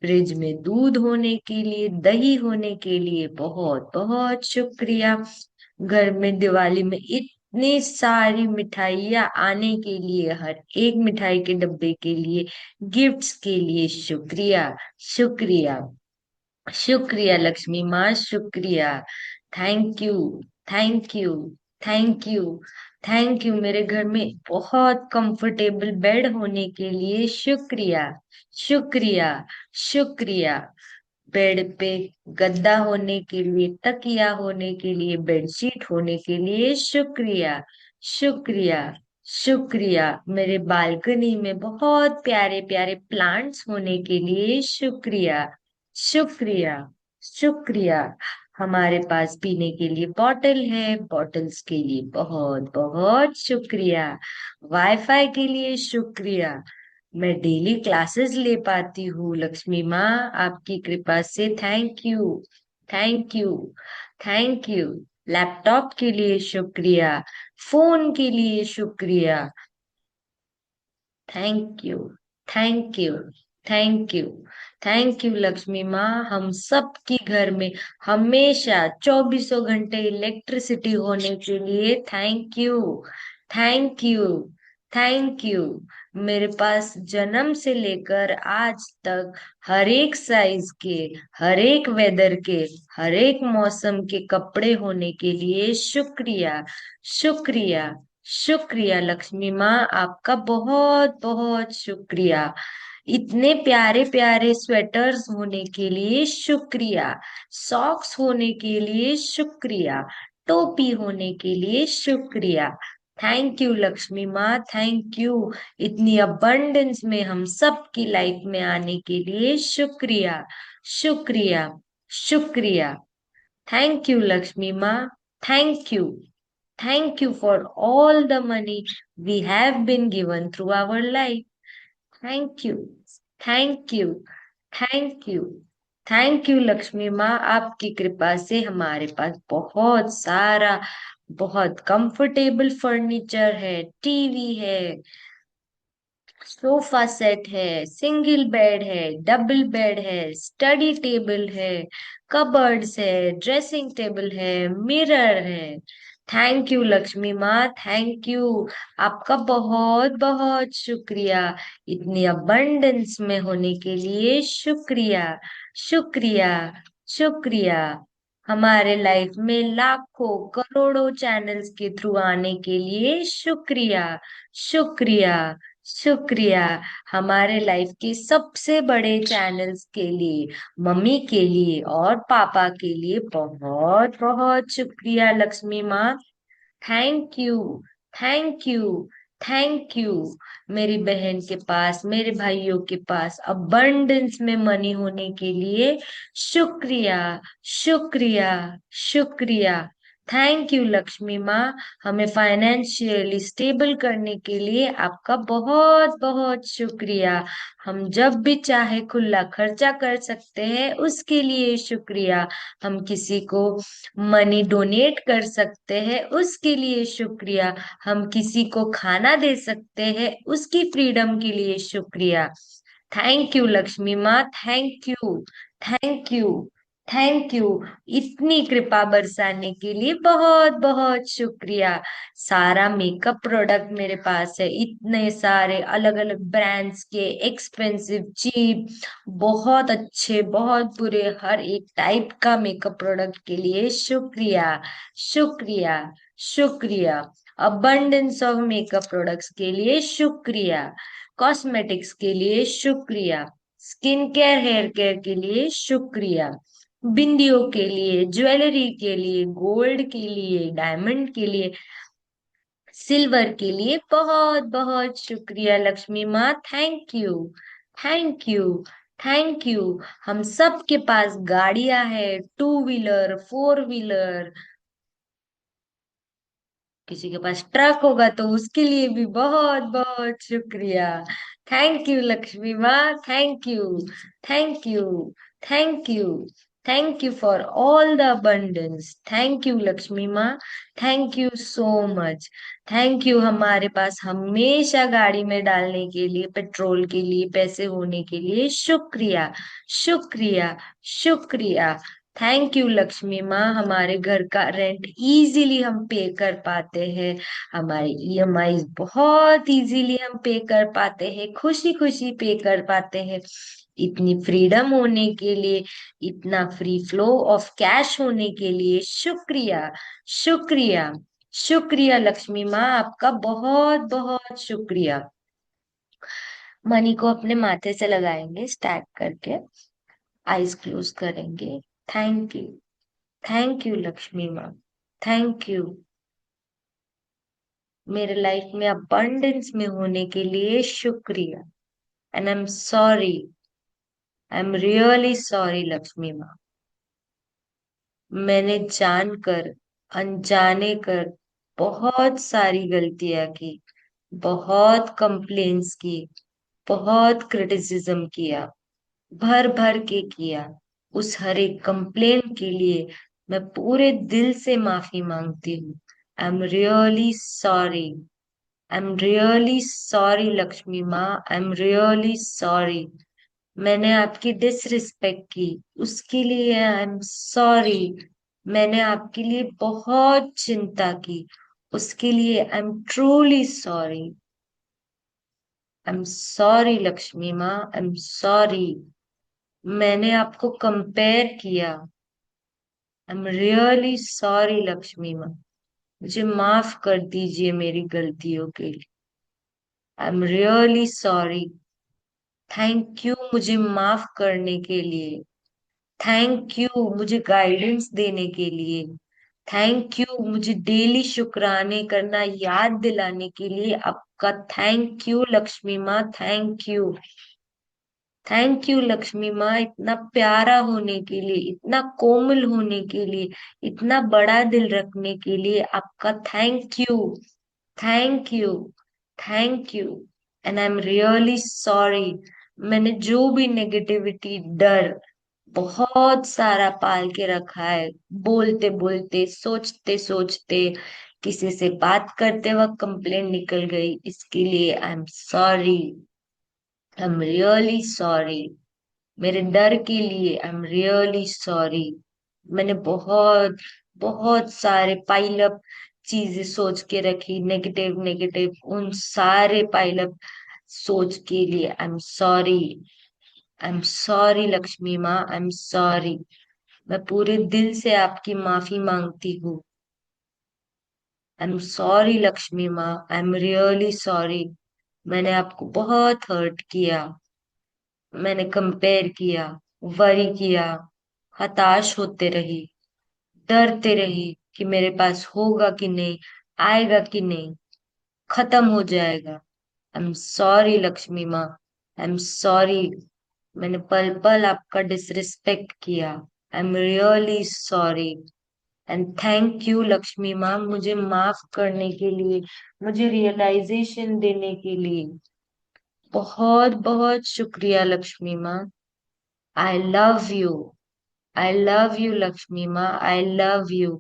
फ्रिज में दूध होने के लिए, दही होने के लिए बहुत बहुत शुक्रिया, घर में दिवाली में इतनी सारी मिठाइयाँ आने के लिए, हर एक मिठाई के डब्बे के लिए, गिफ्ट्स के लिए शुक्रिया, शुक्रिया, शुक्रिया लक्ष्मी माँ, शुक्रिया। Thank you, thank you, thank you, thank you. मेरे घर में बहुत कंफर्टेबल बेड होने के लिए शुक्रिया, शुक्रिया, शुक्रिया। बेड पे गद्दा होने के लिए, तकिया होने के लिए, बेडशीट होने के लिए शुक्रिया, शुक्रिया, शुक्रिया। मेरे बालकनी में बहुत प्यारे प्यारे प्लांट्स होने के लिए शुक्रिया, शुक्रिया, शुक्रिया। हमारे पास पीने के लिए बॉटल है, बॉटल्स के लिए बहुत बहुत शुक्रिया, वाईफाई के लिए शुक्रिया। मैं डेली क्लासेस ले पाती हूँ लक्ष्मी माँ, आपकी कृपा से। Thank you, thank you, thank you. Laptop के लिए शुक्रिया, फोन के लिए शुक्रिया। Thank you, thank you, thank you, thank you Lakshmi माँ। हम सबकी घर में हमेशा चौबीसों घंटे इलेक्ट्रिसिटी होने के लिए thank you, thank you, thank you. मेरे पास जन्म से लेकर आज तक हर एक साइज के, हर एक वेदर के, हर एक मौसम के कपड़े होने के लिए शुक्रिया, शुक्रिया, शुक्रिया लक्ष्मी माँ। आपका बहुत बहुत शुक्रिया। इतने प्यारे प्यारे स्वेटर्स होने के लिए शुक्रिया, सॉक्स होने के लिए शुक्रिया, टोपी होने के लिए शुक्रिया। थैंक यू लक्ष्मी माँ, थैंक यू। इतनी अबंडेंस में हम सबकी लाइफ में आने के लिए शुक्रिया, शुक्रिया, शुक्रिया। थैंक यू लक्ष्मी माँ, thank you. Thank you for all the money we have been given through our life. Thank you, thank you, thank you, thank you Lakshmi माँ। आपकी कृपा से हमारे पास बहुत सारा, बहुत कंफर्टेबल फर्नीचर है, टीवी है, सोफा सेट है, सिंगल बेड है, डबल बेड है, स्टडी टेबल है, कबर्ड्स है, ड्रेसिंग टेबल है, मिरर है। थैंक यू लक्ष्मी माँ, थैंक यू। आपका बहुत बहुत शुक्रिया। इतनी अबंडेंस में होने के लिए शुक्रिया, शुक्रिया, शुक्रिया। हमारे लाइफ में लाखों करोड़ों चैनल्स के थ्रू आने के लिए शुक्रिया, शुक्रिया, शुक्रिया। हमारे लाइफ के सबसे बड़े चैनल्स के लिए, मम्मी के लिए और पापा के लिए बहुत बहुत शुक्रिया लक्ष्मी माँ। Thank you, thank you, thank you. मेरी बहन के पास, मेरे भाइयों के पास अबंडेंस में मनी होने के लिए शुक्रिया, शुक्रिया, शुक्रिया। थैंक यू लक्ष्मी माँ। हमें फाइनेंशियली स्टेबल करने के लिए आपका बहुत बहुत शुक्रिया। हम जब भी चाहे खुला खर्चा कर सकते हैं, उसके लिए शुक्रिया। हम किसी को मनी डोनेट कर सकते हैं, उसके लिए शुक्रिया। हम किसी को खाना दे सकते हैं, उसकी फ्रीडम के लिए शुक्रिया। थैंक यू लक्ष्मी माँ, thank you, thank you, thank you. इतनी कृपा बरसाने के लिए बहुत बहुत शुक्रिया। सारा मेकअप प्रोडक्ट मेरे पास है, इतने सारे अलग अलग ब्रांड्स के, एक्सपेंसिव, चीप, बहुत अच्छे, बहुत बुरे, हर एक टाइप का मेकअप प्रोडक्ट के लिए शुक्रिया, शुक्रिया, शुक्रिया। अबंडेंस ऑफ मेकअप प्रोडक्ट्स के लिए शुक्रिया, कॉस्मेटिक्स के लिए शुक्रिया, स्किन केयर, हेयर केयर के लिए शुक्रिया, बिंदियों के लिए, ज्वेलरी के लिए, गोल्ड के लिए, डायमंड के लिए, सिल्वर के लिए बहुत बहुत शुक्रिया लक्ष्मी माँ। Thank you, thank you, thank you. हम सब के पास गाड़ियां हैं, टू व्हीलर, फोर व्हीलर। किसी के पास ट्रक होगा तो उसके लिए भी बहुत बहुत शुक्रिया। थैंक यू लक्ष्मी माँ, thank you, thank you, thank you, thank you for all the abundance. Thank you Lakshmi माँ, thank you so much. Thank you. हमारे पास हमेशा गाड़ी में डालने के लिए, पेट्रोल के लिए पैसे होने के लिए शुक्रिया, शुक्रिया, शुक्रिया। थैंक यू लक्ष्मी माँ। हमारे घर का रेंट इजीली हम पे कर पाते हैं, हमारे ईएमआई बहुत इजीली हम पे कर पाते हैं, खुशी खुशी पे कर पाते हैं। इतनी फ्रीडम होने के लिए, इतना फ्री फ्लो ऑफ कैश होने के लिए शुक्रिया, शुक्रिया, शुक्रिया लक्ष्मी माँ। आपका बहुत बहुत शुक्रिया। मनी को अपने माथे से लगाएंगे स्टैक करके, आईज क्लोज करेंगे। Thank you, thank you Lakshmi माँ, थैंक यू। मेरे लाइफ में अबंडेंस में होने के लिए शुक्रिया। And I am sorry, I am really sorry Lakshmi माँ। मैंने जानकर, अनजाने कर बहुत सारी गलतियां की, बहुत कंप्लेन्स की, बहुत क्रिटिसिज्म किया, भर भर के किया। उस हर एक कंप्लेन के लिए मैं पूरे दिल से माफी मांगती हूँ। I am really sorry, I am really sorry Lakshmi माँ, आई एम रियली सॉरी। मैंने आपकी डिसरिस्पेक्ट की, उसके लिए आई एम सॉरी। मैंने आपके लिए बहुत चिंता की, उसके लिए आई am truly sorry. I am sorry Lakshmi माँ, आई एम सॉरी। मैंने आपको कंपेयर किया, I am really sorry Lakshmi माँ। मुझे माफ कर दीजिए मेरी गलतियों के लिए। I am really sorry. Thank you मुझे माफ करने के लिए। थैंक यू मुझे गाइडेंस देने के लिए। थैंक यू मुझे डेली शुक्राने करना याद दिलाने के लिए। आपका थैंक यू लक्ष्मी माँ, thank you. Thank you Lakshmi माँ, इतना प्यारा होने के लिए, इतना कोमल होने के लिए, इतना बड़ा दिल रखने के लिए आपका thank you, thank you, thank you. And I am really sorry. मैंने जो भी नेगेटिविटी, डर बहुत सारा पाल के रखा है, बोलते बोलते, सोचते सोचते, किसी से बात करते वक्त कंप्लेंट निकल गई, इसके लिए I am sorry, I am really sorry. मेरे डर के लिए आई एम रियली सॉरी। मैंने बहुत बहुत सारे पाइल अप चीजें सोच के रखी, नेगेटिव नेगेटिव उन सारे पाइल सोच के लिए I am sorry. I am sorry Lakshmi माँ, आई एम सॉरी। मैं पूरे दिल से आपकी माफी मांगती हूँ। आई एम सॉरी लक्ष्मी माँ, आई एम रियली सॉरी। मैंने आपको बहुत हर्ट किया, मैंने कंपेयर किया, वरी किया, हताश होते रही, डरते रही कि मेरे पास होगा कि नहीं, आएगा कि नहीं, खत्म हो जाएगा। आई एम सॉरी लक्ष्मी माँ, आई एम सॉरी। मैंने पल पल आपका डिसरिस्पेक्ट किया। I am really sorry and thank you Lakshmi माँ, मुझे माफ करने के लिए, मुझे रियलाइजेशन देने के लिए बहुत बहुत शुक्रिया लक्ष्मी माँ। I love you, I love you Lakshmi माँ, आई लव यू।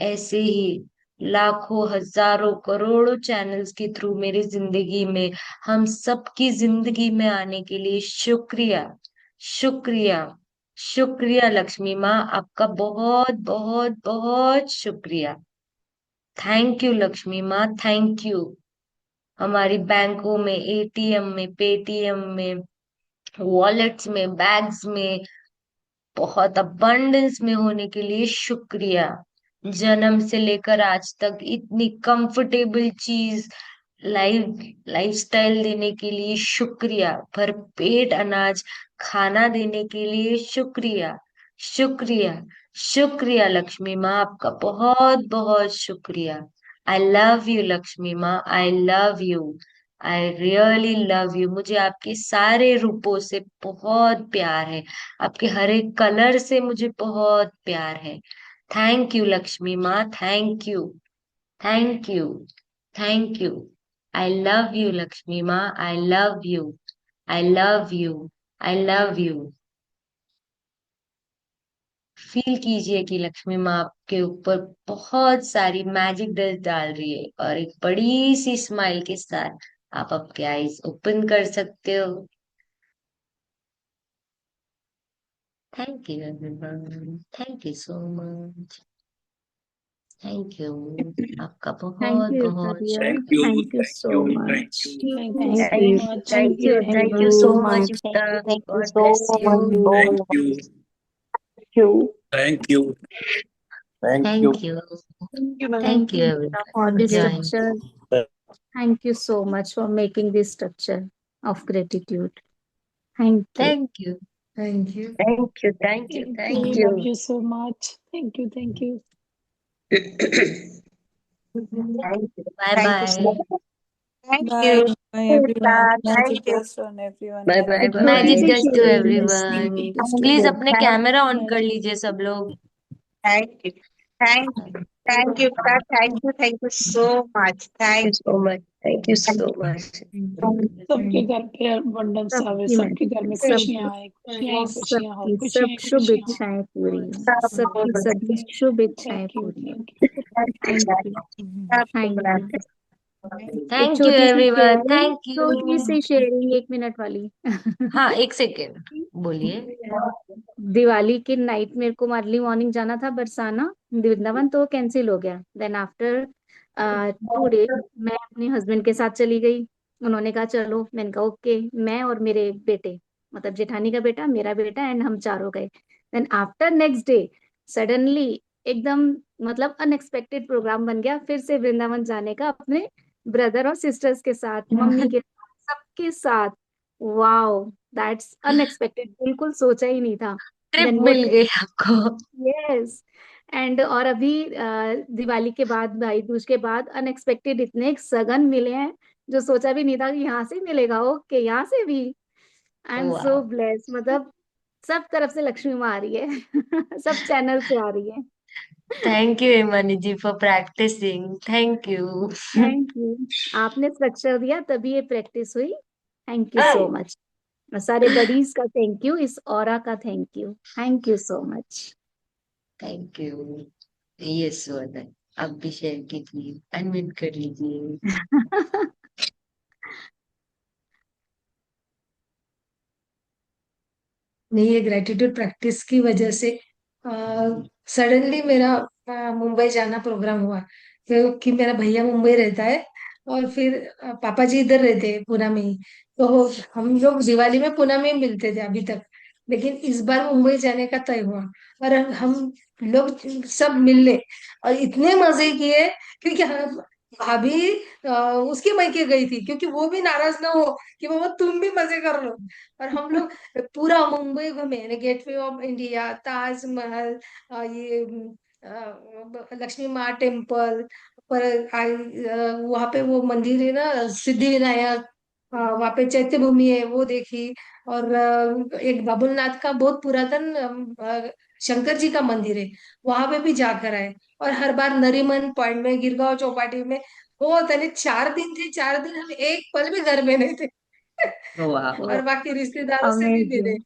ऐसे ही लाखों हजारों करोड़ों चैनल्स के थ्रू मेरी जिंदगी में, हम सबकी जिंदगी में आने के लिए शुक्रिया, शुक्रिया, शुक्रिया लक्ष्मी माँ, आपका बहुत बहुत बहुत शुक्रिया। थैंक यू लक्ष्मी माँ, थैंक यू। हमारी बैंकों में, एटीएम में, पेटीएम में, वॉलेट्स में, बैग्स में बहुत अबंडेंस में होने के लिए शुक्रिया। जन्म से लेकर आज तक इतनी कंफर्टेबल चीज, लाइफस्टाइल देने के लिए शुक्रिया। भरपेट अनाज खाना देने के लिए शुक्रिया, शुक्रिया, शुक्रिया लक्ष्मी माँ, आपका बहुत बहुत शुक्रिया। आई लव यू लक्ष्मी माँ, I love you, I really love you. मुझे आपके सारे रूपों से बहुत प्यार है, आपके हर एक कलर से मुझे बहुत प्यार है। थैंक यू लक्ष्मी माँ, thank you, thank you, thank you. I love you Lakshmi माँ, I love you, I love you, I love you. Feel कीजिए कि लक्ष्मी माँ आपके ऊपर बहुत सारी मैजिक डस्ट डाल रही है और एक बड़ी सी स्माइल के साथ आप आपके आईज ओपन कर सकते हो। Thank you everyone, thank you so much, thank you. आपका थैंक बहुत यू युक्ता बहुत dear, Thank you. Thank you Thank so you. Thank much. you. Thank you thank so you, much, Thank thank you. You Thank you everyone. so so much, much, Yuktha. Yuktha. God So bless you. Thank you. you. Thank you. Thank you. thank you, Thank you, ma'am. thank Thank you you everyone Yuktha, for for this Yeah. joining. structure. Thank you so much for making this structure of gratitude. Thank you. Thank you, thank you, Thank you. Thank you. Thank Thank you. thank Love you. you so much. Thank you. Thank you. you. Thank you. Bye Thank you so bye. much. Thank Bye. you. Bye, everyone. Yuktha. Magic Thank you. dust on everyone. Bye Happy bye. It Bye was magic bye. easy dust to sharing this, everyone. making this Thank please you. structure. अपने Thank camera on कर Magic. लीजिए सब लोग। thank you. Thank you. Thank you, Yuktha. Thank you. Thank you so much. Thank you Thank so much. Thank you thank so much. सबके घर पे abundance आवे, सबकी में सबके घर में सब खुशियां आए, खुशियां ही खुशियां हो, सबकी खुशियां सब ही शुभ खुशियां हो। इच्छाएं पूरी हों, सबकी you. सभी शुभ इच्छाएं Thank you. पूरी हों। Thank you. Thank you, thank you. एक थैंक यू छोटी see everyone, sharing, thank you. छोटी सी शेयरिंग 1 मिनट वाली। हाँ, एक सेकेंड बोलिए। दिवाली के नाइट मेरे को अर्ली मॉर्निंग जाना था बरसाना वृंदावन, तो कैंसिल हो गया। देन आफ्टर 2 डेज मैं अपने हस्बैंड के साथ चली गई। उन्होंने कहा चलो, मैंने कहा ओके। मैं और मेरे बेटे, मतलब जेठानी का बेटा, मेरा बेटा, एंड हम चारों गए। Then after next day suddenly एकदम, मतलब अनएक्सपेक्टेड प्रोग्राम बन गया फिर से वृंदावन जाने का, अपने ब्रदर और सिस्टर्स के साथ, मम्मी के साथ, सबके साथ। वाओ, दैट्स अनएक्सपेक्टेड, बिल्कुल सोचा ही नहीं था। ट्रिप देन वो मिल गई आपको। यस, एंड और अभी दिवाली के बाद, भाई दूज के बाद अनएक्सपेक्टेड इतने सगन मिले हैं जो सोचा भी नहीं था कि यहाँ से मिलेगा। ओके, यहाँ से भी। आई एम सो वाह, ब्लेस्ड, मतलब सब तरफ से लक्ष्मी माँ आ रही है। सब चैनल से आ रही है। Thank you Himani ji for practicing, thank you. Thank you, आपने स्ट्रक्चर दिया तभी ये प्रैक्टिस हुई। Thank you so much. सारे बडीज का थैंक यू, इस ऑरा का thank you, thank you so much. Thank you. Yes Vardhan, आप भी शेयर कीजिए, अनम्यूट कर लीजिए। नहीं, ये ग्रेटिट्यूड प्रैक्टिस की वजह से सडनली मेरा मुंबई जाना प्रोग्राम हुआ। क्योंकि मेरा भैया मुंबई रहता है और फिर पापा जी इधर रहते हैं पुणे में ही। तो हम लोग दिवाली में पुणे में ही मिलते थे अभी तक। लेकिन इस बार मुंबई जाने का तय हुआ और हम लोग सब मिलने और इतने मजे किए, क्योंकि भाभी उसके मायके गई थी, क्योंकि वो भी नाराज ना हो कि बाबा तुम भी मजे कर लो। और हम लोग पूरा मुंबई घूमे, गेटवे ऑफ इंडिया, ताजमहल, ये लक्ष्मी माँ टेम्पल, पर वहां पे वो मंदिर है ना सिद्धि विनायक, वहां पे चैत्य भूमि है वो देखी। और एक बाबुलनाथ का बहुत पुरातन शंकर जी का मंदिर है, वहां पे भी जाकर आए। और हर बार नरीमन पॉइंट में, गिरगांव चौपाटी में, वो तने 4 दिन थे, 4 दिन हम एक पल भी घर में नहीं थे। वाह। और बाकी रिश्तेदारों से भी मिले, अमेजिंग।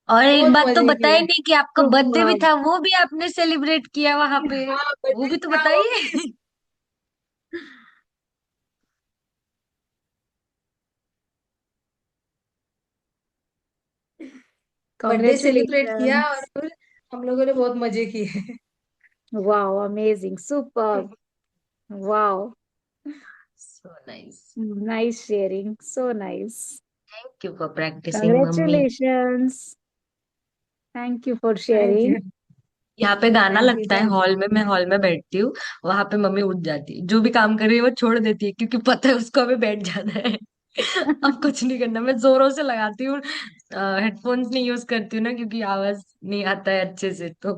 और एक बहुत बात तो मजे बताई किए। नहीं कि आपका बर्थडे भी था, वो भी आपने सेलिब्रेट किया वहां पे। हाँ वो बर्थडे भी तो था वो बताइए। भी। बर्थडे सेलिब्रेट किया और कॉन्ग्रेचुलेशन। फिर हम लोगों ने बहुत मजे किए। Wow, amazing, super. Wow, so nice. Nice sharing, so nice. Thank you for practicing mummy. Congratulations. Thank you for thank sharing. You. यहाँ पे गाना थैंक यू। लगता है थैंक हॉल में, मैं हॉल में बैठती हूँ, वहां पे मम्मी उठ जाती है, जो भी काम कर रही है वो छोड़ देती है, क्योंकि पता है उसको अभी बैठ जाना है। अब कुछ नहीं करना, मैं जोरों से लगाती हूँ। हेडफोन्स नहीं यूज करती हूँ ना, क्योंकि आवाज नहीं आता है अच्छे से, तो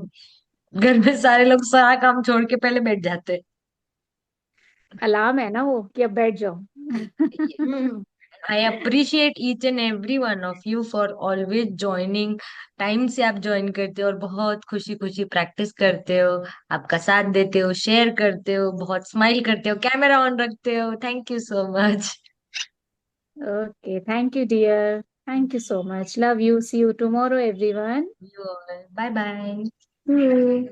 घर में सारे लोग सारा काम छोड़ के पहले बैठ जाते हैं। अलार्म है ना वो कि अब बैठ जाओ। You. I appreciate each and every one of you for always joining. Time से आप ज्वाइन करते हो और बहुत खुशी खुशी प्रैक्टिस करते हो, आपका साथ देते हो, शेयर करते हो, बहुत स्माइल करते हो, कैमरा ऑन रखते हो। Thank you so much. Okay, thank you, dear. Thank you so much. Love you. See you tomorrow, everyone. Bye bye. Hmm.